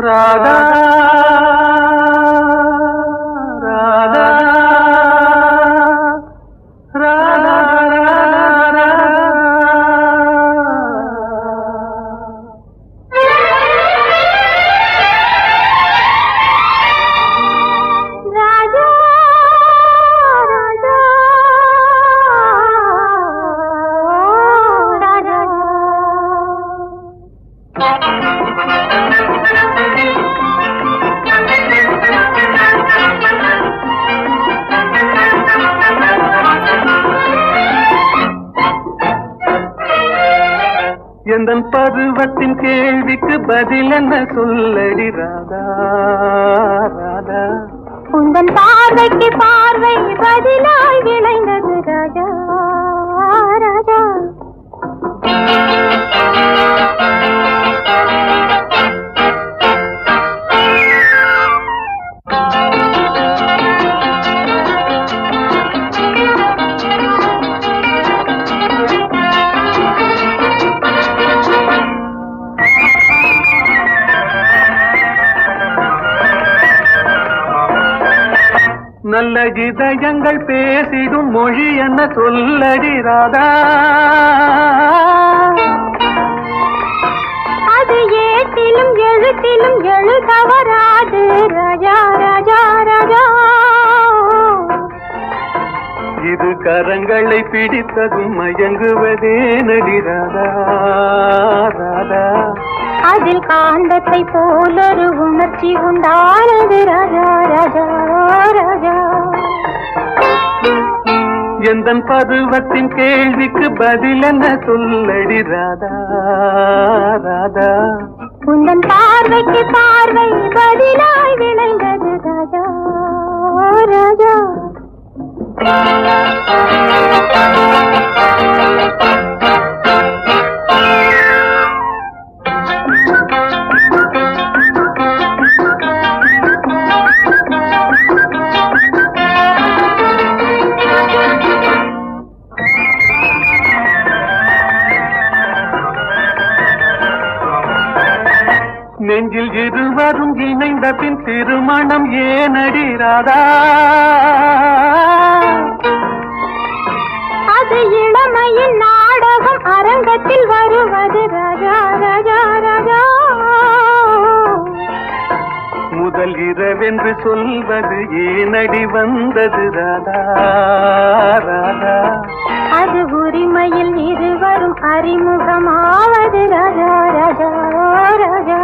ராதா ராதா ராதா எந்தன் பருவத்தின் கேள்விக்கு பதில் என்ன சொல்லடி ராதா ராதா உந்தன் பார்வைக்கு பார்வை பதிலாய் விளைந்தது ராஜா ராஜா நல்ல இதயங்கள் பேசிடும் மொழி என்ன சொல்லடி ராதா அது ஏட்டிலும் எழுத்திலும் எழுதவராது ராஜா ராஜா ராஜா இது கரங்களை பிடித்ததும் மயங்குவதே நடி ராதா ராதா அதில் காந்தத்தை போலொரு உணர்ச்சி உண்டானது ராஜா ராஜா ராஜா எந்தன் பருவத்தின் கேள்விக்கு பதில் என்ன சொல்லடி ராதா ராதா உந்தன் பார்வைக்கு பார்வை பதிலாய் விளைந்தது ராஜா ராஜா நெஞ்சில் இருவரும் இணைந்த பின் திருமணம் ஏனடி ராதா அது இளமையின் நாடகம் அரங்கத்தில் வருவது ராஜா ராஜா ராஜா முதல் இரவென்று சொல்வது ஏனடி வந்தது ராதா ராதா அது உரிமையில் இருவரும் அறிமுகமாவது ராஜா ராஜா ராஜா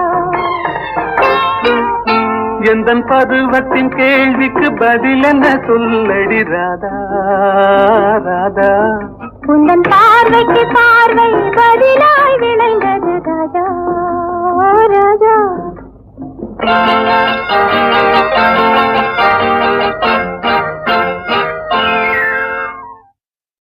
எந்தன் பருவத்தின் கேள்விக்கு பதில் என்ன சொல்லடி ராதா ராதா உந்தன் பார்வைக்கு பார்வை பதிலாய் விளைந்தது ராஜா ராஜா